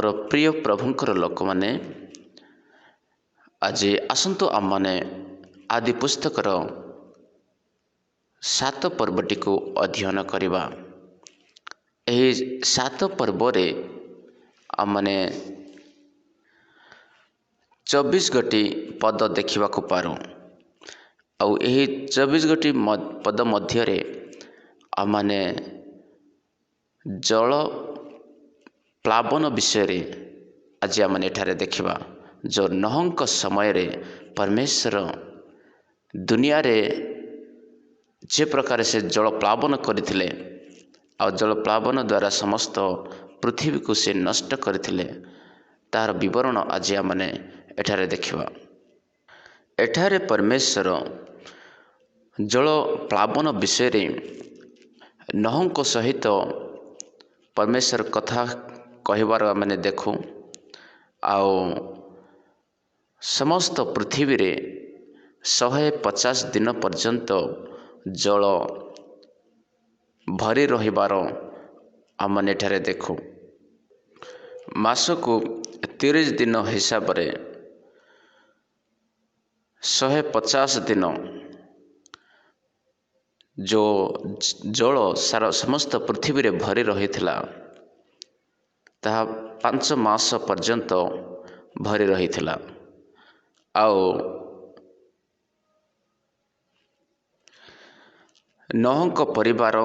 मोर प्रिय प्रभुंकर लोक मैंने आज आसतु आम मैंने आदि पुस्तकर 7 पर्वटी को अध्ययन करवा। यही 7 पर्वरे आम मैंने 24 गोटी पद देखा पारूँ। आउ यही 24 गोटी पद मध्य आम मैंने जल प्लावन विषय आज आम एठारे देखा। जो नोहंक समय रे परमेश्वर दुनिया रे जे प्रकार से जल प्लावन करथिले आ जल प्लावन द्वारा समस्त पृथ्वी को से नष्ट करथिले तार विवरण आज आम एठारे देखा। एठारे परमेश्वर जल प्लावन विषय रे नोहंक सहित परमेश्वर कथा कहबार मैंने देखूँ। आओ समस्त पृथ्वी रे 150 दिन पर्यंत जल भरी रहिबार आम एठारे देखूँ। मासको 30 दिन हिसाब रे 150 दिन जो जल सारा समस्त पृथ्वी रे भरी रही ताहा 5 मास पर्यंत भरी रही। आओ नोहंक परिवार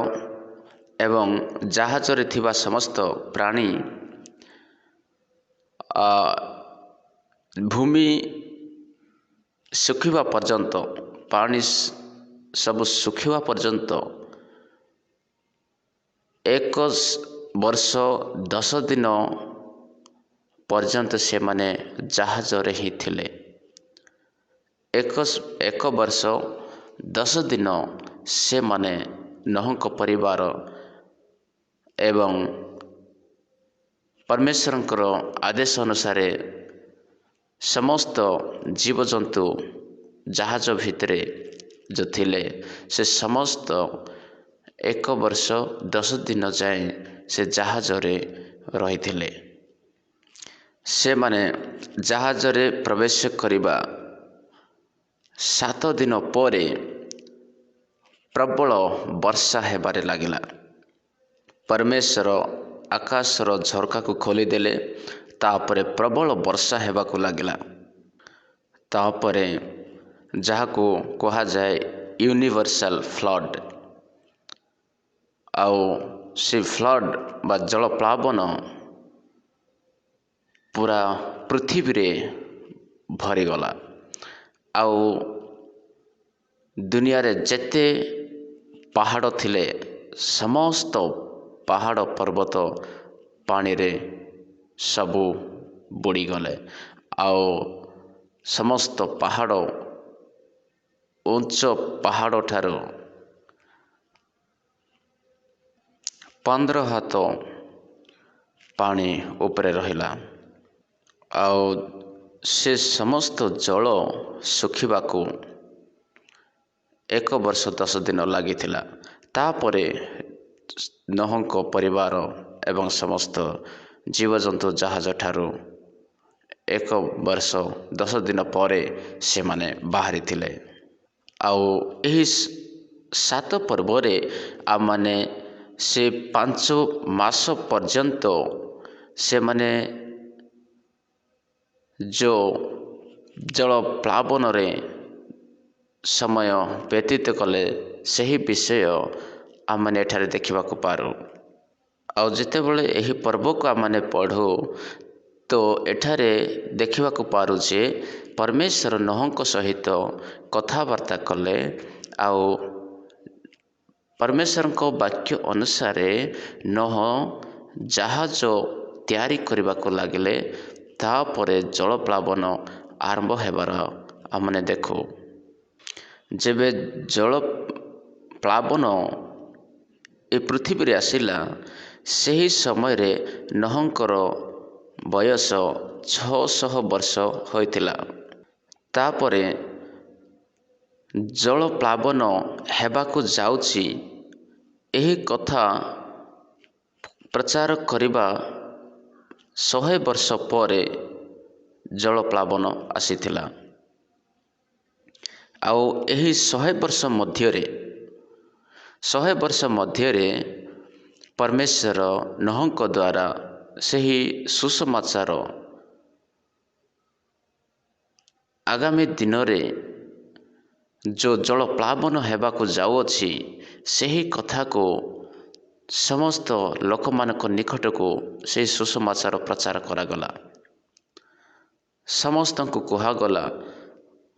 एवं जहाज रे थिबा समस्त प्राणी भूमि सुखिबा पर्यंत पानी सब सुखिबा पर्यंत 1 वर्ष 10 दिन पर्यंत से माने जहाज रे ही थिले। 1 वर्ष 10 दिन से माने नोहंक परिवार एवं परमेश्वरंकर आदेश अनुसार समस्त जीवजंतु जहाज भितरे जो थिले से समस्त 1 वर्ष 10 दिन जाए से जहाज रे रही थिले। से माने जहाज रे प्रवेश करिबा 7 दिन परे प्रबल वर्षा हेबारे लागिला। परमेश्वर आकाशर झरका को खोलीदेले तापरे प्रबल वर्षा हेबाकू लागिला। तापरे जहाको कहा जाए यूनिवर्सल फ्लड। आउ से फ्लड बा जल प्लावन पूरा पृथ्वी रे भरी गला। आउ दुनिया रे जेते पहाड़ थिले समस्त पहाड़ पर्वत पानी रे सबू बुड़ी गले। आओ समस्त पहाड़ उच्च पहाड़ ठारो 15 हाथ पानी ऊपर रहिला। आओ से समस्त जल सुखिबाकू 1 वर्ष 10 दिन लागिथिला। तापरे नोहंक परिवार एवं समस्त जीवजंतु जहाज ठारू 1 वर्ष 10 दिन परे से माने बाहरी थिले। आओ यही 7 पर्वरे आ माने से 5 मास पर्यंत से माने जो जल प्लावन रे समय व्यतीत कले सही विषय आम मैंने एठारे देखा पारू। आउ जिते बड़े यही पर्व को आम मैंने पढ़ू तो एठारे देखा पारू जे परमेश्वर नोहंक सहित कथबार्ता कले। आउ परमेश्वर को वाक्य अनुसार नोह जहाज तैयारी करने को लगिले। तापरे जल प्लावन आरंभ हेबार आमने देखू। जेबे जल प्लावन ए पृथ्वी रे आसिला सही समय रे नोहंकर बयस 600 वर्ष होइतिला। तापरे जल प्लावन हेबाकू जाउची एही कथा प्रचार करिबा 100 ବର୍ଷ ପରେ ଜଳପ୍ଲାବନ ଆସିଥିଲା। ଆଉ ଏହି 100 ବର୍ଷ ମଧ୍ୟରେ ପରମେଶ୍ୱର ନୋହଙ୍କ ଦ୍ୱାରା ସେହି ସୁସମାଚାର ଆଗାମୀ ଦିନରେ ଯେଉଁ ଜଳପ୍ଲାବନ ହେବାକୁ ଯାଉଅଛି ସେହି କଥାକୁ ସମସ୍ତ ଲୋକମାନଙ୍କ ନିକଟକୁ ସେହି ସୁସମାଚାର ପ୍ରଚାର କରାଗଲା। ସମସ୍ତଙ୍କୁ କୁହାଗଲା,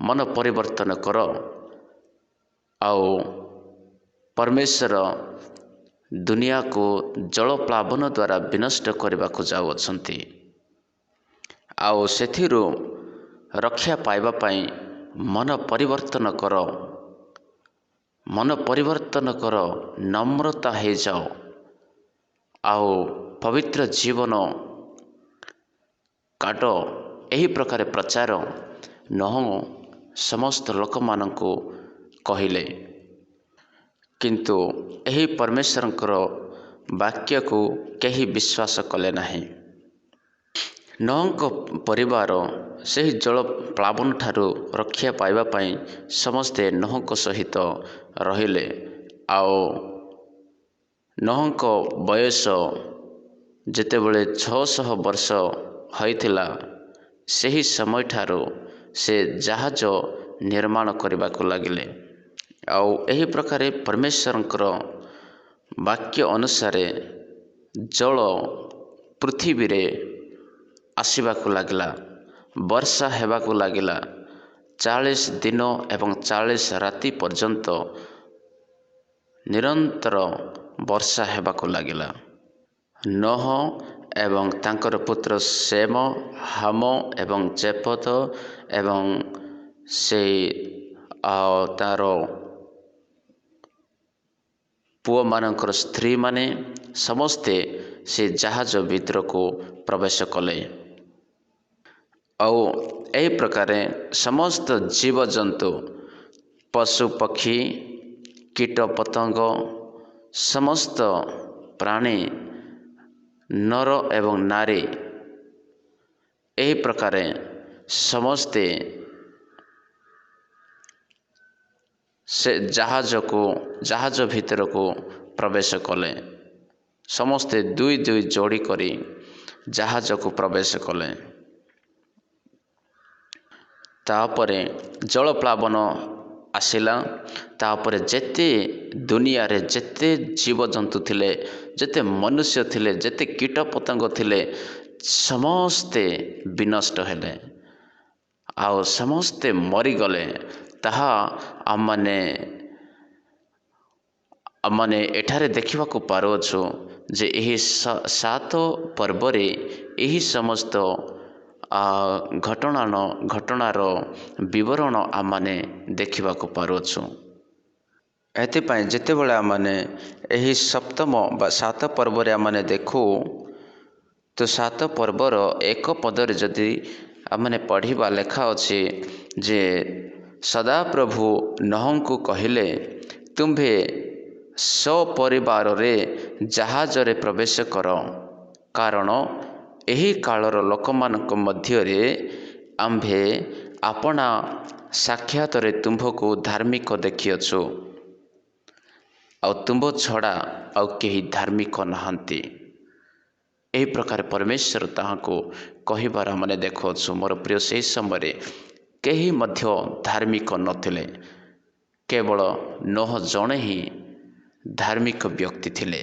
ମନ ପରିବର୍ତ୍ତନ କର, ଆଉ ପରମେଶ୍ୱର ଦୁନିଆକୁ ଜଳପ୍ଲାବନ ଦ୍ୱାରା ବିନଷ୍ଟ କରିବାକୁ ଯାଉଅଛନ୍ତି। ଆଉ ସେଥିରୁ ରକ୍ଷା ପାଇବା ପାଇଁ ମନ ପରିବର୍ତ୍ତନ କର, ନମ୍ରତା ହେଇଯାଅ, ଆଉ ପବିତ୍ର ଜୀବନ କାଟ। ଏହି ପ୍ରକାର ପ୍ରଚାର ନୋହ ସମସ୍ତ ଲୋକମାନଙ୍କୁ କହିଲେ। କିନ୍ତୁ ଏହି ପରମେଶ୍ୱରଙ୍କର ବାକ୍ୟକୁ କେହି ବିଶ୍ୱାସ କଲେ ନାହିଁ। ନୋହଙ୍କ ପରିବାର ସେହି ଜଳପ୍ଲାବନ ଠାରୁ ରକ୍ଷା ପାଇବା ପାଇଁ ସମସ୍ତେ ନୋହଙ୍କ ସହିତ ରହିଲେ। ଆଉ ନୋହଙ୍କ ବୟସ ଯେତେବେଳେ 600 ବର୍ଷ ହୋଇଥିଲା, ସେହି ସମୟଠାରୁ ସେ ଜାହାଜ ନିର୍ମାଣ କରିବାକୁ ଲାଗିଲେ। ଆଉ ଏହି ପ୍ରକାରେ ପରମେଶ୍ୱରଙ୍କର ବାକ୍ୟ ଅନୁସାରେ ଜଳ ପୃଥିବୀରେ ଆସିବାକୁ ଲାଗିଲା, ବର୍ଷା ହେବାକୁ ଲାଗିଲା। 40 ଦିନ ଏବଂ 40 ରାତି ପର୍ଯ୍ୟନ୍ତ ନିରନ୍ତର ବର୍ଷା ହେବାକୁ ଲାଗିଲା। ନୋହ ଏବଂ ତାଙ୍କର ପୁତ୍ର ଶେମ, ହାମ ଏବଂ ଜେଫତ ଏବଂ ସେଇ ତାର ପୁଅମାନଙ୍କର ସ୍ତ୍ରୀମାନେ ସମସ୍ତେ ସେ ଜାହାଜ ଭିତରକୁ ପ୍ରବେଶ କଲେ। ଆଉ ଏହି ପ୍ରକାରେ ସମସ୍ତ ଜୀବଜନ୍ତୁ, ପଶୁ ପକ୍ଷୀ, କୀଟ ପତଙ୍ଗ, ସମସ୍ତ ପ୍ରାଣୀ, ନର ଏବଂ ନାରୀ, ଏହି ପ୍ରକାରେ ସମସ୍ତେ ସେ ଜାହାଜ ଭିତରକୁ ପ୍ରବେଶ କଲେ। ସମସ୍ତେ ଦୁଇ ଦୁଇ ଯୋଡ଼ି କରି ଜାହାଜକୁ ପ୍ରବେଶ କଲେ। ତାପରେ ଜଳପ୍ଲାବନ ଆସିଲା। ତାପରେ ଦୁନିଆରେ ଯେତେ ଜୀବଜନ୍ତୁ ଥିଲେ, ଯେତେ ମନୁଷ୍ୟ ଥିଲେ, ଯେତେ କୀଟ ପତଙ୍ଗ ଥିଲେ, ସମସ୍ତେ ବିନଷ୍ଟ ହେଲେ ଆଉ ସମସ୍ତେ ମରିଗଲେ। ତାହା ଆମମାନେ ଏଠାରେ ଦେଖିବାକୁ ପାରୁଅଛୁ ଯେ ଏହି 7 ପର୍ବରେ ଏହି ସମସ୍ତ ଘଟଣାର ବିବରଣ ଆମମାନେ ଦେଖିବାକୁ ପାରୁଅଛୁ। ଏଥିପାଇଁ ଯେତେବେଳେ ଆମମାନେ ଏହି ସପ୍ତମ ବା 7 ପର୍ବରେ ଆମମାନେ ଦେଖୁ, ତ 7 ପର୍ବର 1 ପଦରେ ଯଦି ଆମମାନେ ପଢ଼ିବା, ଲେଖା ଅଛି ଯେ ସଦାପ୍ରଭୁ ନୋହଙ୍କୁ କହିଲେ, ତୁମ୍ଭେ ସପରିବାରରେ ଜାହାଜରେ ପ୍ରବେଶ କର, କାରଣ ଏହି କାଳର ଲୋକମାନଙ୍କ ମଧ୍ୟରେ ଆମ୍ଭେ ଆପଣା ସାକ୍ଷାତରେ ତୁମ୍ଭକୁ ଧାର୍ମିକ ଦେଖିଅଛୁ, ଆଉ ତୁମ୍ଭ ଛଡ଼ା ଆଉ କେହି ଧାର୍ମିକ ନାହାନ୍ତି। ଏହି ପ୍ରକାର ପରମେଶ୍ୱର ତାହାଙ୍କୁ କହିବାର ଆମେ ଦେଖୁଅଛୁ। ମୋର ପ୍ରିୟ, ସେହି ସମୟରେ କେହି ମଧ୍ୟ ଧାର୍ମିକ ନଥିଲେ, କେବଳ ନୋହ ଜଣେ ହିଁ ଧାର୍ମିକ ବ୍ୟକ୍ତି ଥିଲେ।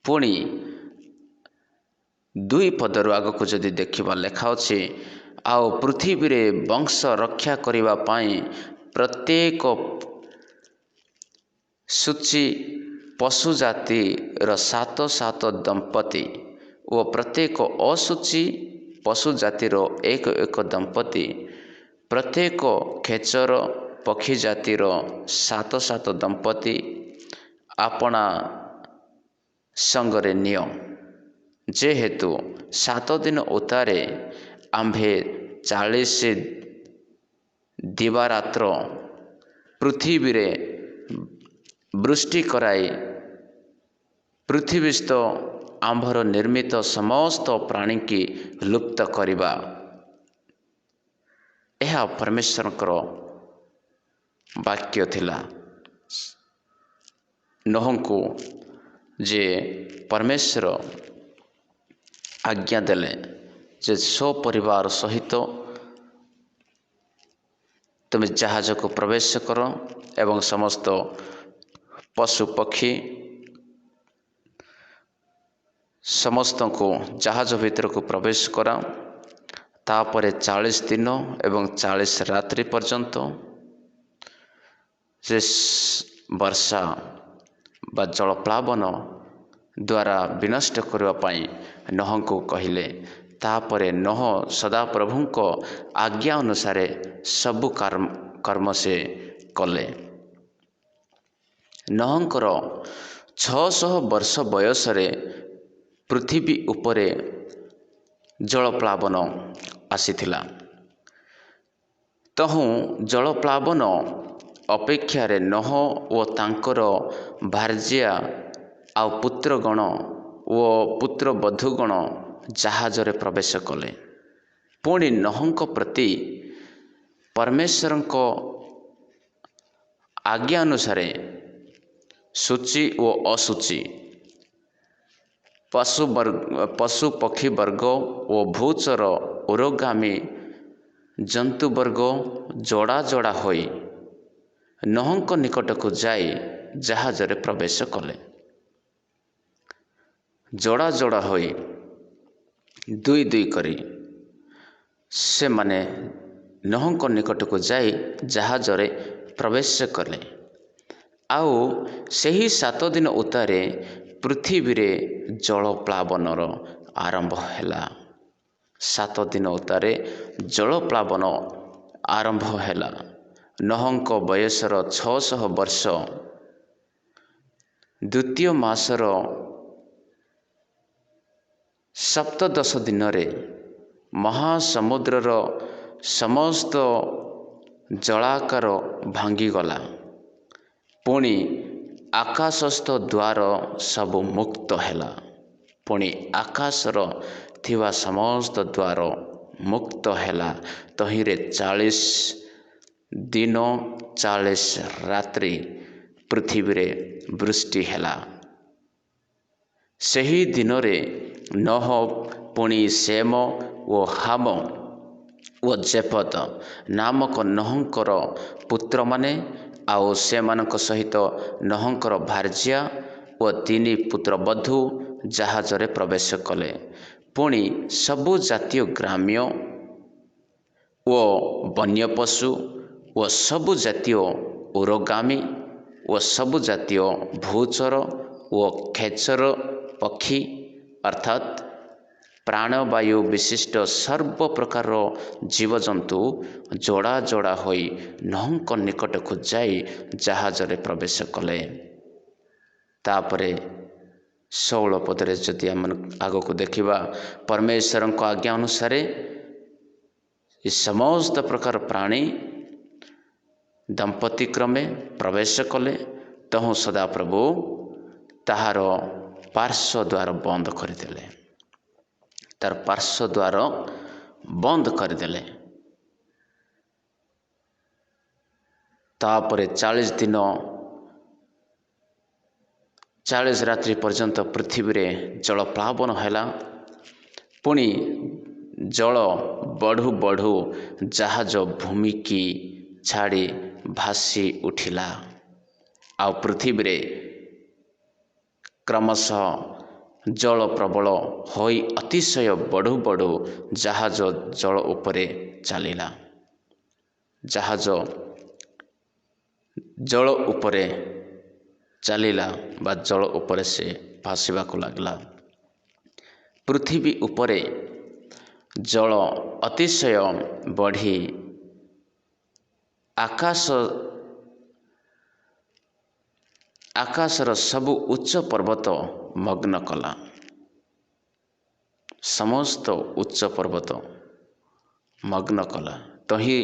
ପୁଣି 2 ପଦରୁ ଆଗକୁ ଯଦି ଦେଖିବା, ଲେଖା ଅଛି, ଆଉ ପୃଥିବୀରେ ବଂଶ ରକ୍ଷା କରିବା ପାଇଁ ପ୍ରତ୍ୟେକ ସୂଚୀ ପଶୁ ଜାତିର 7 ଦମ୍ପତି ଓ ପ୍ରତ୍ୟେକ ଅସୂଚୀ ପଶୁ ଜାତିର 1 ଦମ୍ପତି, ପ୍ରତ୍ୟେକ ଖେଚର ପକ୍ଷୀ ଜାତିର 7 ଦମ୍ପତି ଆପଣା ସଙ୍ଗରେ ନିଅ, ଯେହେତୁ 7 ଦିନ ଉତ୍ତାରେ ଆମ୍ଭେ 40 ଦିବାରାତ୍ର ପୃଥିବୀରେ ବୃଷ୍ଟି କରାଇ ପୃଥିବୀସ୍ଥ आंभर निर्मित समस्त प्राणी की लुप्त करिबा। यह परमेश्वरଙ୍କର वाक्य थिला। नोहंकु जे परमेश्वर आज्ञा देले जे परिवार सहित तुम जहाज को प्रवेश कर एवं समस्त पशु पक्षी समस्त को जहाज भीतर को प्रवेश करा। तापर 40 दिन एवं 40 रात्रि पर्यंत से वर्षा बा जलप्लावन द्वारा विनष्ट करने नोह को कहले। तापर नोह सदाप्रभु को आज्ञा अनुसार सबु कर्म से कले। नोहंकर 600 वर्ष बयस पृथ्वी उपरे जलप्लावन आसीथिला। तहु जलप्लावन अपेक्षा नोह ओ तांकर भार्या आ पुत्रगण ओ पुत्र बधुगण जहाज रे प्रवेश कले। पुणी नोहंक प्रति परमेश्वर आज्ञा अनुसार सूची ओ असुची पशु पक्षी वर्ग ओ भूचर उरोगामी जंतु वर्ग जोड़ा जोड़ा होई नोहंक निकट को जाई जहाज रे प्रवेश कले। जोड़ा जोड़ा होई दुई दुई करी से माने नोहंक निकट को जाई जहाज रे प्रवेश कले। आउ सही 7 दिन उतारे पृथ्वी रे जल प्लावनर आरंभ हैला। 7 दिन उतारे जल प्लावन आरंभ हैला। नोहंक बयसर 600 वर्ष द्वितीय मासर 17 दिन रे महासमुद्रर समस्त जलाकार भांगी गला। पुणी आकाशस्थ द्वार सब मुक्त हैला। पुणी आकाशर थिवा समस्त द्वार मुक्त हैला। तहिरे 40 दिन 40 रात्रि पृथ्वी रे वृष्टि हैला। सही दिन रे नोह पुणी सेम ओ हाम ओ जेफत नामक नोहंकर पुत्र माने आउ सेमानक सहित नोहंकर भार्या ओ 3 पुत्र बधू जहाज रे प्रवेश कले। पुणी सबु जातीय ग्राम्य ओ वन्य पशु ओ सबु जातीय उरोगामी ओ सबु जातीय भूचर ओ खेचर पक्षी अर्थात प्राणवायु विशिष्ट सर्व प्रकार जीवजंतु जोड़ा जोड़ा होई नोहंक निकट को जाई जहाज रे प्रवेश कले। तापरे 16 पदरे जदि हम आग को देखिबा परमेश्वर को आज्ञा अनुसार ये समस्त प्रकार प्राणी दंपति क्रमे प्रवेश कले। तहु सदा प्रभु ताहार पार्श्व द्वार बंद करदेले। तार पार्श्व द्वार बंद करदेले। तापरे 40 दिन 40 रात्रि पर्यंत पृथ्वी रे जल प्लावन हैला। पुणी जल बढ़ु बढ़ु जहाज भूमि की छाड़ी भासी उठिला। आ पृथ्वी रे क्रमशः जल प्रबल होई अतिशय बढ़ु बढ़ु जहाज जल उपरे चलिला। जहाज जल उपरे चलिला बा जल उपरे से भासीबा को लागला। पृथ्वी उपरे जल अतिशय बढ़ी आकाशर सबु उच्च पर्वत मग्न कला। समस्त उच्च पर्वत मग्न कला। तही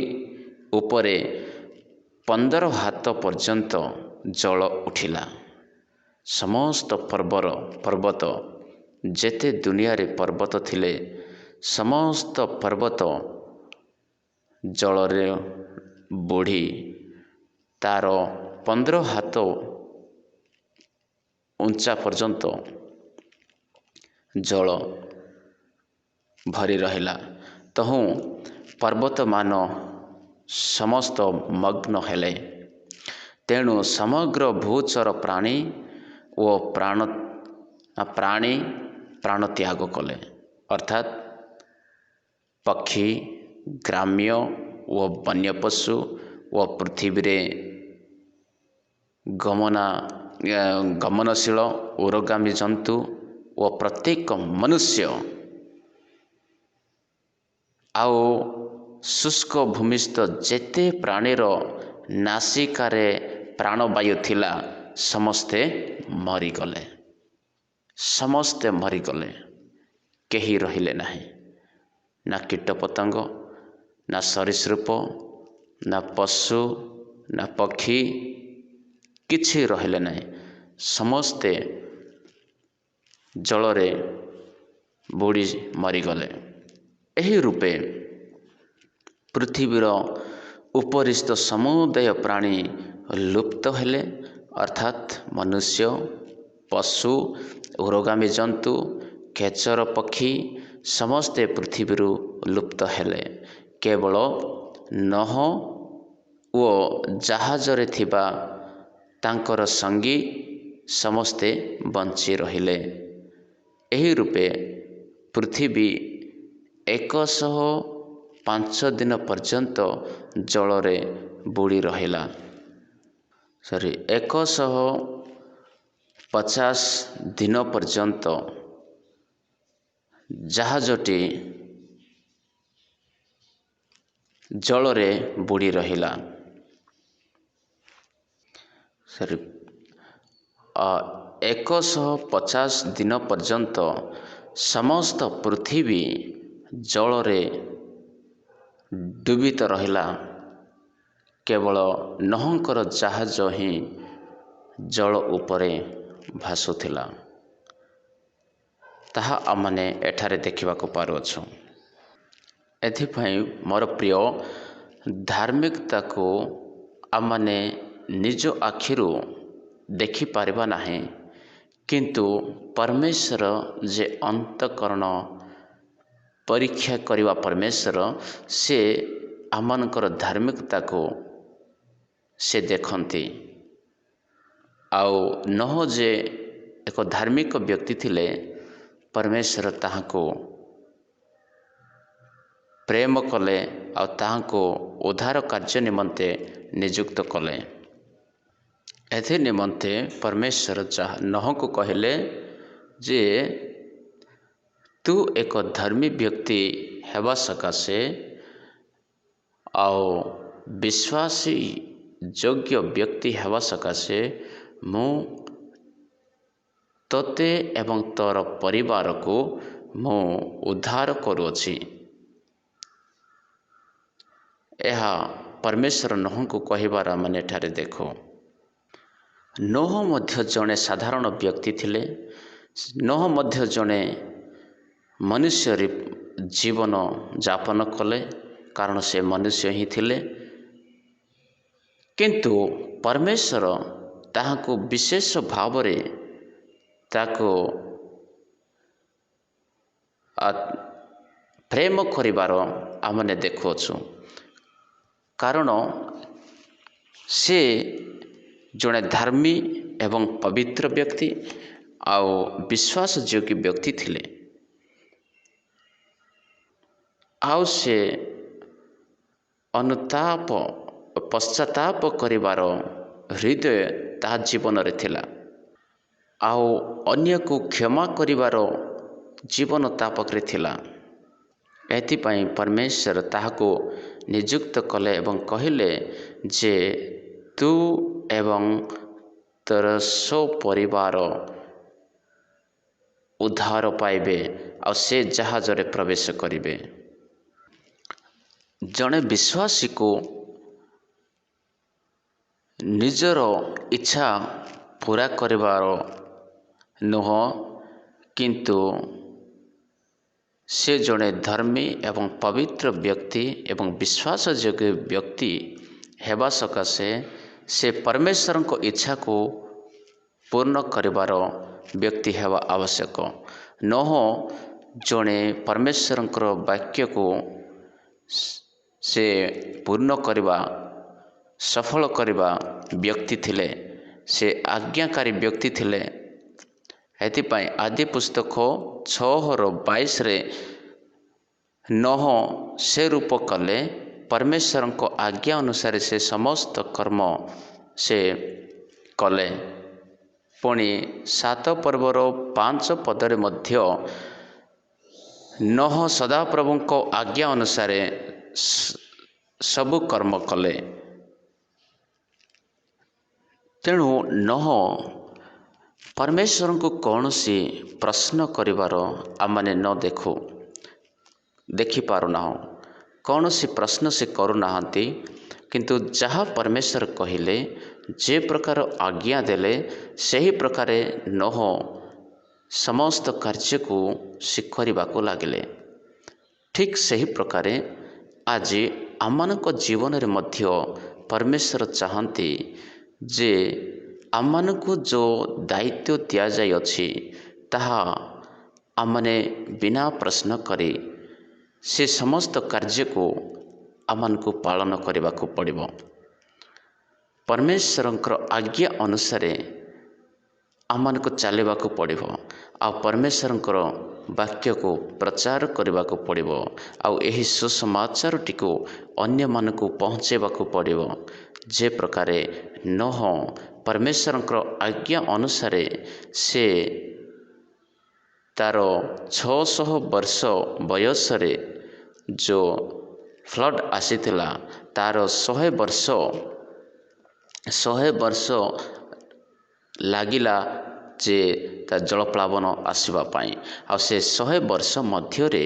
उपरे 15 हाथ पर्यंत जल उठिला। समस्त पर्वत ଯେତେ ଦୁନିଆରେ ପର୍ବତ ଥିଲେ ସମସ୍ତ ପର୍ବତ ଜଳରେ ବୁଡ଼ି ତାର 15 ହାତ ଉଞ୍ଚା ପର୍ଯ୍ୟନ୍ତ ଜଳ ଭରି ରହିଲା। ତହୁଁ ପର୍ବତମାନ ସମସ୍ତ ମଗ୍ନ ହେଲେ। ତେଣୁ ସମଗ୍ର ଭୂଚର ପ୍ରାଣୀ ଓ ପ୍ରାଣୀ ପ୍ରାଣ ତ୍ୟାଗ କଲେ। ଅର୍ଥାତ୍ ପକ୍ଷୀ, ଗ୍ରାମ୍ୟ ଓ ବନ୍ୟ ପଶୁ ଓ ପୃଥିବୀରେ ଗମନଶୀଳ ଉରଗାମୀ ଜନ୍ତୁ ଓ ପ୍ରତ୍ୟେକ ମନୁଷ୍ୟ ଆଉ ଶୁଷ୍କ ଭୂମିସ୍ଥ ଯେତେ ପ୍ରାଣୀର ନାସିକାରେ ପ୍ରାଣବାୟୁ ଥିଲା ସମସ୍ତେ ମରିଗଲେ। ସମସ୍ତେ ମରିଗଲେ, କେହି ରହିଲେ ନାହିଁ। ନା କୀଟପତଙ୍ଗ, ନା ସରୀସୃପ, ନା ପଶୁ, ନା ପକ୍ଷୀ, କିଛି ରହିଲେ ନାହିଁ। ସମସ୍ତେ ଜଳରେ ବୁଡ଼ି ମରିଗଲେ। ଏହି ରୂପେ ପୃଥିବୀର ଉପରିସ୍ଥ ସମୁଦାୟ ପ୍ରାଣୀ ଲୁପ୍ତ ହେଲେ। ଅର୍ଥାତ୍ ମନୁଷ୍ୟ, ପଶୁ, ଉରଗାମୀ ଜନ୍ତୁ, ଖେଚର ପକ୍ଷୀ ସମସ୍ତେ ପୃଥିବୀରୁ ଲୁପ୍ତ ହେଲେ। କେବଳ ନୋହ ଓ ଜାହାଜରେ ଥିବା ତାଙ୍କର ସଙ୍ଗୀ ସମସ୍ତେ ବଞ୍ଚି ରହିଲେ। ଏହି ରୂପେ ପୃଥିବୀ 105 ଦିନ ପର୍ଯ୍ୟନ୍ତ ଜଳରେ ବୁଡ଼ି ରହିଲା। 150 ଦିନ ପର୍ଯ୍ୟନ୍ତ ଜାହାଜଟି ଜଳରେ ବୁଡ଼ି ରହିଲା। 150 ଦିନ ପର୍ଯ୍ୟନ୍ତ ସମସ୍ତ ପୃଥିବୀ ଜଳରେ ଡୁବିତ ରହିଲା। କେବଳ ନୋହଙ୍କର ଜାହାଜ ହିଁ ଜଳ ଉପରେ ଭାସୁଥିଲା। ତାହା ଆମମାନେ ଏଠାରେ ଦେଖିବାକୁ ପାରୁଅଛୁ। ଏଥିପାଇଁ ମୋର ପ୍ରିୟ, ଧାର୍ମିକତାକୁ ଆମମାନେ ନିଜ ଆଖିରୁ ଦେଖିପାରିବା ନାହିଁ, କିନ୍ତୁ ପରମେଶ୍ୱର ଯେ ଅନ୍ତଃକରଣ ପରୀକ୍ଷା କରିବା ପରମେଶ୍ୱର, ସେ ଆମମାନଙ୍କର ଧାର୍ମିକତାକୁ ସେ ଦେଖନ୍ତି। ଆଉ ନୋହ ଯେ ଏକ ଧାର୍ମିକ ବ୍ୟକ୍ତି ଥିଲେ, ପରମେଶ୍ୱର ତାହାଙ୍କୁ ପ୍ରେମ କଲେ ଆଉ ତାହାଙ୍କୁ ଉଦ୍ଧାର କାର୍ଯ୍ୟ ନିମନ୍ତେ ନିଯୁକ୍ତ କଲେ। ଏଥି ନିମନ୍ତେ ପରମେଶ୍ୱର ନୋହଙ୍କୁ କହିଲେ ଯେ ତୁ ଏକ ଧର୍ମୀ ବ୍ୟକ୍ତି ହେବା ସକାଶେ ଆଉ ବିଶ୍ୱାସୀ ଯୋଗ୍ୟ ବ୍ୟକ୍ତି ହେବା ସକାଶେ ମୁଁ ତୋତେ ଏବଂ ତୋର ପରିବାରକୁ ମୁଁ ଉଦ୍ଧାର କରୁଅଛି। ଏହା ପରମେଶ୍ୱର ନୋହଙ୍କୁ କହିବାର ଆମେ ଏଠାରେ ଦେଖୁ। ନୋହ ମଧ୍ୟ ଜଣେ ସାଧାରଣ ବ୍ୟକ୍ତି ଥିଲେ। ନୋହ ମଧ୍ୟ ଜଣେ ମନୁଷ୍ୟ ଜୀବନ ଯାପନ କଲେ, କାରଣ ସେ ମନୁଷ୍ୟ ହିଁ ଥିଲେ। କିନ୍ତୁ ପରମେଶ୍ୱର ତାହାଙ୍କୁ ବିଶେଷ ଭାବରେ ତାକୁ ପ୍ରେମ କରିବାର ଆମେ ଦେଖୁଅଛୁ। କାରଣ ସେ ଜଣେ ଧର୍ମୀ ଏବଂ ପବିତ୍ର ବ୍ୟକ୍ତି ଆଉ ବିଶ୍ୱାସଯୋଗ୍ୟ ବ୍ୟକ୍ତି ଥିଲେ। ଆଉ ସେ ପଶ୍ଚାତାପ କରିବାର ହୃଦୟ ତାହା ଜୀବନରେ ଥିଲା। ଆଉ ଅନ୍ୟକୁ କ୍ଷମା କରିବାର ଜୀବନ ତା ପାଖରେ ଥିଲା। ଏଥିପାଇଁ ପରମେଶ୍ୱର ତାହାକୁ ନିଯୁକ୍ତ କଲେ ଏବଂ କହିଲେ ଯେ ତୁ ଏବଂ ତୋର ପରିବାର ଉଦ୍ଧାର ପାଇବେ ଆଉ ସେ ଜାହାଜରେ ପ୍ରବେଶ କରିବେ। ଜଣେ ବିଶ୍ୱାସୀକୁ ନିଜର ଇଚ୍ଛା ପୂରା କରିବାର ନୁହଁ, କିନ୍ତୁ ସେ ଜଣେ ଧର୍ମୀ ଏବଂ ପବିତ୍ର ବ୍ୟକ୍ତି ଏବଂ ବିଶ୍ୱାସଯୋଗ୍ୟ ବ୍ୟକ୍ତି ହେବା ସକାଶେ ସେ ପରମେଶ୍ୱରଙ୍କ ଇଚ୍ଛାକୁ ପୂର୍ଣ୍ଣ କରିବାର ବ୍ୟକ୍ତି ହେବା ଆବଶ୍ୟକ। ନୋହ ଜଣେ ପରମେଶ୍ୱରଙ୍କର ବାକ୍ୟକୁ ସେ ପୂର୍ଣ୍ଣ କରିବା ସଫଳ କରିବା ବ୍ୟକ୍ତି ଥିଲେ। ସେ ଆଜ୍ଞାକାରୀ ବ୍ୟକ୍ତି ଥିଲେ। ଏଥିପାଇଁ ଆଦି ପୁସ୍ତକ 6:22 ନୋହ ସେ ରୂପ କଲେ ପରମେଶ୍ୱରଙ୍କ ଆଜ୍ଞା ଅନୁସାରେ ସେ ସମସ୍ତ କର୍ମ ସେ କଲେ। ପୁଣି 7:5 ମଧ୍ୟ ନୋହ ସଦାପ୍ରଭୁଙ୍କ ଆଜ୍ଞା ଅନୁସାରେ ସବୁ କର୍ମ କଲେ। ତେଣୁ ନୋହ ପରମେଶ୍ୱରଙ୍କୁ କୌଣସି ପ୍ରଶ୍ନ କରିବାର ଆମମାନେ ଦେଖିପାରୁନାହୁଁ। କୌଣସି ପ୍ରଶ୍ନ ସେ କରୁନାହାନ୍ତି। କିନ୍ତୁ ଯାହା ପରମେଶ୍ୱର କହିଲେ, ଯେ ପ୍ରକାର ଆଜ୍ଞା ଦେଲେ, ସେହି ପ୍ରକାରେ ନୋହ ସମସ୍ତ କାର୍ଯ୍ୟକୁ ସେ କରିବାକୁ ଲାଗିଲେ। ଠିକ୍ ସେହି ପ୍ରକାରେ ଆଜି ଆମମାନଙ୍କ ଜୀବନରେ ମଧ୍ୟ ପରମେଶ୍ୱର ଚାହାନ୍ତି ଯେ ଆମମାନଙ୍କୁ ଯେଉଁ ଦାୟିତ୍ୱ ଦିଆଯାଇଅଛି ତାହା ଆମମାନେ ବିନା ପ୍ରଶ୍ନ କରି ସେ ସମସ୍ତ କାର୍ଯ୍ୟକୁ ଆମମାନଙ୍କୁ ପାଳନ କରିବାକୁ ପଡ଼ିବ। ପରମେଶ୍ୱରଙ୍କର ଆଜ୍ଞା ଅନୁସାରେ ଆମମାନଙ୍କୁ ଚାଲିବାକୁ ପଡ଼ିବ। ଆଉ ପରମେଶ୍ୱରଙ୍କର ବାକ୍ୟକୁ ପ୍ରଚାର କରିବାକୁ ପଡ଼ିବ। ଆଉ ଏହି ସୁସମାଚାରଟିକୁ ଅନ୍ୟମାନଙ୍କୁ ପହଞ୍ଚାଇବାକୁ ପଡ଼ିବ। ଯେ ପ୍ରକାରେ ନୋହ ପରମେଶ୍ୱରଙ୍କର ଆଜ୍ଞା ଅନୁସାରେ ସେ ତା'ର 600 ବର୍ଷ ବୟସରେ ଯେଉଁ ଫ୍ଲଡ଼ ଆସିଥିଲା, ତା'ର 100 ବର୍ଷ ଲାଗିଲା ଯେ ତା ଜଳପ୍ଳାବନ ଆସିବା ପାଇଁ। ଆଉ ସେ 100 ବର୍ଷ ମଧ୍ୟରେ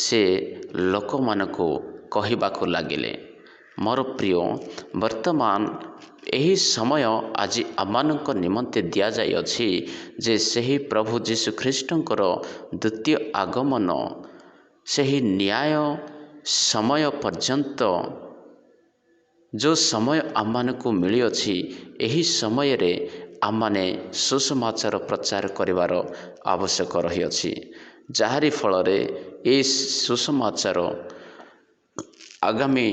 ସେ ଲୋକମାନଙ୍କୁ କହିବାକୁ ଲାଗିଲେ। ମୋର ପ୍ରିୟ, ବର୍ତ୍ତମାନ ଏହି ସମୟ ଆଜି ଆମମାନଙ୍କ ନିମନ୍ତେ ଦିଆଯାଇଅଛି ଯେ ସେହି ପ୍ରଭୁ ଯୀଶୁଖ୍ରୀଷ୍ଟଙ୍କର ଦ୍ୱିତୀୟ ଆଗମନ, ସେହି ନ୍ୟାୟ ସମୟ ପର୍ଯ୍ୟନ୍ତ ଯେଉଁ ସମୟ ଆମମାନଙ୍କୁ ମିଳିଅଛି, ଏହି ସମୟରେ ଆମମାନେ ସୁସମାଚାର ପ୍ରଚାର କରିବାର ଆବଶ୍ୟକ ରହିଅଛି। ଯାହାରି ଫଳରେ ଏହି ସୁସମାଚାର ଆଗାମୀ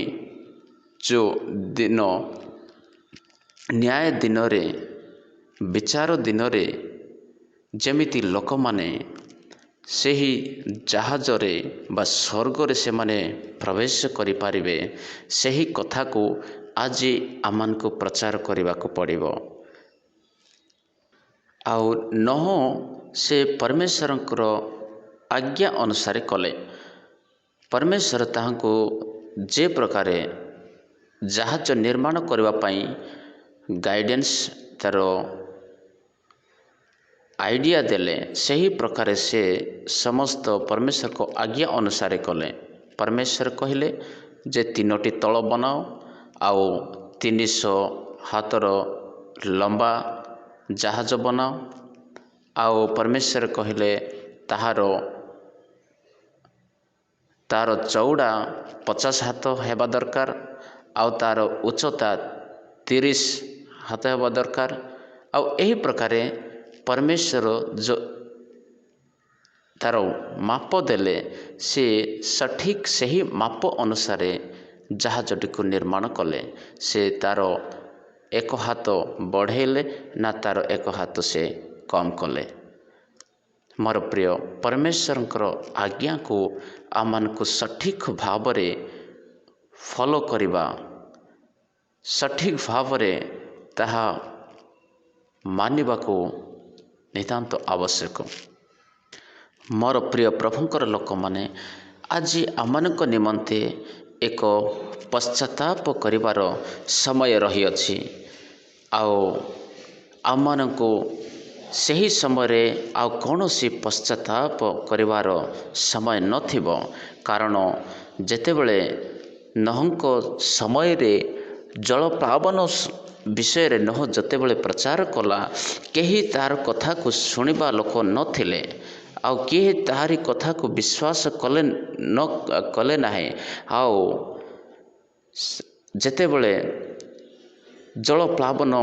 ଯେଉଁ ଦିନ, ନ୍ୟାୟ ଦିନରେ, ବିଚାର ଦିନରେ ଯେମିତି ଲୋକମାନେ ସେହି ଜାହାଜରେ ବା ସ୍ୱର୍ଗରେ ସେମାନେ ପ୍ରବେଶ କରିପାରିବେ, ସେହି କଥାକୁ ଆଜି ଆମମାନଙ୍କୁ ପ୍ରଚାର କରିବାକୁ ପଡ଼ିବ। ଆଉ ନୋହ ସେ ପରମେଶ୍ୱରଙ୍କର ଆଜ୍ଞା ଅନୁସାରେ କଲେ। ପରମେଶ୍ୱର ତାହାଙ୍କୁ ଯେ ପ୍ରକାରେ ଜାହାଜ ନିର୍ମାଣ କରିବା ପାଇଁ ଗାଇଡ଼େନ୍ସ, ତା'ର ଆଇଡ଼ିଆ ଦେଲେ, ସେହି ପ୍ରକାରେ ସେ ସମସ୍ତ ପରମେଶ୍ୱରଙ୍କ ଆଜ୍ଞା ଅନୁସାରେ କଲେ। ପରମେଶ୍ୱର କହିଲେ ଯେ 3ଟି ତଳ ବନାଅ ଆଉ 300 ହାତର ଲମ୍ବା ଜାହାଜ ବନାଅ। ଆଉ ପରମେଶ୍ୱର କହିଲେ ତାହାର ଚଉଡ଼ା 50 ହାତ ହେବା ଦରକାର, ଆଉ ତା'ର ଉଚ୍ଚତା 30 ହାତ ହେବା ଦରକାର। ଆଉ ଏହି ପ୍ରକାରେ ପରମେଶ୍ୱର ତା'ର ମାପ ଦେଲେ, ସେ ସଠିକ୍ ସେହି ମାପ ଅନୁସାରେ ଜାହାଜଟିକୁ ନିର୍ମାଣ କଲେ। ସେ ତା'ର 1 ହାତ ବଢ଼େଇଲେ ନା ତା'ର 1 ହାତ ସେ କମ୍ କଲେ। ମୋର ପ୍ରିୟ, ପରମେଶ୍ୱରଙ୍କର ଆଜ୍ଞାକୁ ଆମମାନଙ୍କୁ ସଠିକ୍ ଭାବରେ ଫଲୋ କରିବା, ସଠିକ୍ ଭାବରେ ତାହା ମାନିବାକୁ ନିତାନ୍ତ ଆବଶ୍ୟକ। ମୋର ପ୍ରିୟ ପ୍ରଭୁଙ୍କର ଲୋକମାନେ, ଆଜି ଆମମାନଙ୍କ ନିମନ୍ତେ ଏକ ପଶ୍ଚାତାପ କରିବାର ସମୟ ରହିଅଛି। ଆଉ ଆମମାନଙ୍କୁ ସେହି ସମୟରେ ଆଉ କୌଣସି ପଶ୍ଚାତାପ କରିବାର ସମୟ ନଥିବ। କାରଣ ଯେତେବେଳେ ନୋହଙ୍କ ସମୟରେ ଜଳପ୍ଳାବନ ବିଷୟରେ ନୋହ ଯେତେବେଳେ ପ୍ରଚାର କଲା, କେହି ତା'ର କଥାକୁ ଶୁଣିବା ଲୋକ ନଥିଲେ। ଆଉ କିଏ ତାହାରି କଥାକୁ ବିଶ୍ୱାସ କଲେ ନାହିଁ। ଆଉ ଯେତେବେଳେ ଜଳପ୍ଳାବନ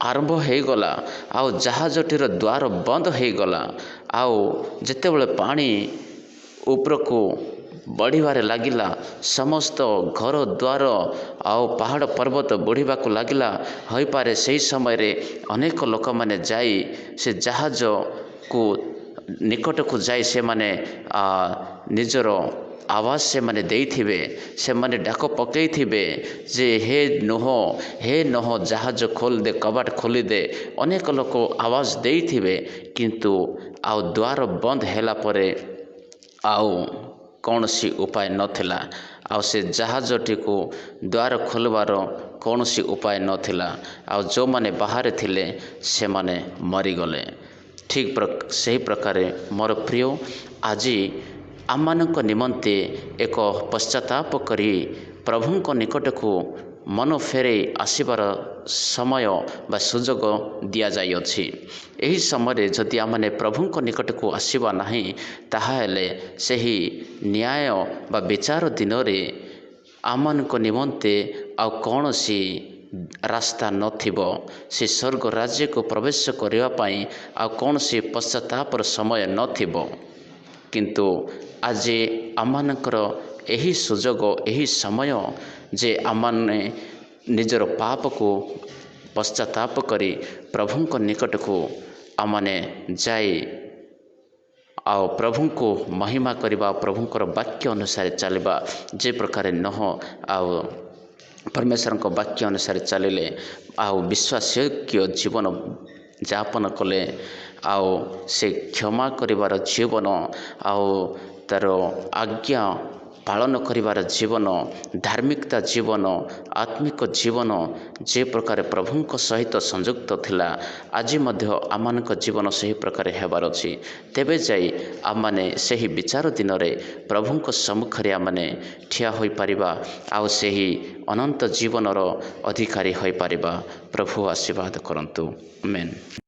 ଆରମ୍ଭ ହୋଇଗଲା ଆଉ ଜାହାଜଟିର ଦ୍ୱାର ବନ୍ଦ ହୋଇଗଲା, ଆଉ ଯେତେବେଳେ ପାଣି ଉପରକୁ ବଢ଼ିବାରେ ଲାଗିଲା, ସମସ୍ତ ଘର ଦ୍ୱାର ଆଉ ପାହାଡ଼ ପର୍ବତ ବଢ଼ିବାକୁ ଲାଗିଲା। ହୋଇପାରେ ସେହି ସମୟରେ ଅନେକ ଲୋକମାନେ ଯାଇ ସେ ଜାହାଜକୁ ନିକଟକୁ ଯାଇ ସେମାନେ ନିଜର ଆବାଜ ସେମାନେ ଦେଇଥିବେ, ସେମାନେ ଡାକ ପକାଇଥିବେ ଯେ ହେ ନୋହ ଜାହାଜ ଖୋଲିଦେ, କବାଟ ଖୋଲିଦେ। ଅନେକ ଲୋକ ଆବାଜ ଦେଇଥିବେ, କିନ୍ତୁ ଆଉ ଦ୍ୱାର ବନ୍ଦ ହେଲା ପରେ ଆଉ କୌଣସି ଉପାୟ ନଥିଲା। ଆଉ ସେ ଜାହାଜଟିକୁ ଦ୍ୱାର ଖୋଲିବାର କୌଣସି ଉପାୟ ନଥିଲା। ଆଉ ଯେଉଁମାନେ ବାହାରେ ଥିଲେ ସେମାନେ ମରିଗଲେ। ଠିକ୍ ସେହି ପ୍ରକାରେ ମୋର ପ୍ରିୟ, ଆଜି ଆମମାନଙ୍କ ନିମନ୍ତେ ଏକ ପଶ୍ଚାତାପ କରି ପ୍ରଭୁଙ୍କ ନିକଟକୁ ମନ ଫେରାଇ ଆସିବାର ସମୟ ବା ସୁଯୋଗ ଦିଆଯାଇଅଛି। ଏହି ସମୟରେ ଯଦି ଆମମାନେ ପ୍ରଭୁଙ୍କ ନିକଟକୁ ଆସିବା ନାହିଁ, ତାହେଲେ ସେହି ନ୍ୟାୟ ବା ବିଚାର ଦିନରେ ଆମମାନଙ୍କ ନିମନ୍ତେ ଆଉ କୌଣସି ରାସ୍ତା ନଥିବ। ସେ ସ୍ୱର୍ଗ ରାଜ୍ୟକୁ ପ୍ରବେଶ କରିବା ପାଇଁ ଆଉ କୌଣସି ପଶ୍ଚାତାପର ସମୟ ନଥିବ। କିନ୍ତୁ ଆଜି ଆମମାନଙ୍କର ଏହି ସୁଯୋଗ, ଏହି ସମୟ ଯେ ଆମମାନେ ନିଜର ପାପକୁ ପଶ୍ଚାତାପ କରି ପ୍ରଭୁଙ୍କ ନିକଟକୁ ଆମମାନେ ଯାଇ ଆଉ ପ୍ରଭୁଙ୍କୁ ମହିମା କରିବା, ପ୍ରଭୁଙ୍କର ବାକ୍ୟ ଅନୁସାରେ ଚାଲିବା। ଯେ ପ୍ରକାରେ ନୋହ ଆଉ ପରମେଶ୍ୱରଙ୍କ ବାକ୍ୟ ଅନୁସାରେ ଚାଲିଲେ ଆଉ ବିଶ୍ୱାସଯୋଗ୍ୟ ଜୀବନ ଯାପନ କଲେ, ଆଉ ସେ କ୍ଷମା କରିବାର ଜୀବନ, ଆଉ ତା'ର ଆଜ୍ଞା ପାଳନ କରିବାର ଜୀବନ, ଧାର୍ମିକତା ଜୀବନ, ଆତ୍ମିକ ଜୀବନ ଯେ ପ୍ରକାର ପ୍ରଭୁଙ୍କ ସହିତ ସଂଯୁକ୍ତ ଥିଲା, ଆଜି ମଧ୍ୟ ଆମମାନଙ୍କ ଜୀବନ ସେହି ପ୍ରକାର ହେବାର ଅଛି। ତେବେ ଯାଇ ଆମମାନେ ସେହି ବିଚାର ଦିନରେ ପ୍ରଭୁଙ୍କ ସମ୍ମୁଖରେ ଆମମାନେ ଠିଆ ହୋଇପାରିବା ଆଉ ସେହି ଅନନ୍ତ ଜୀବନର ଅଧିକାରୀ ହୋଇପାରିବା। ପ୍ରଭୁ ଆଶୀର୍ବାଦ କରନ୍ତୁ। ଆମେନ୍।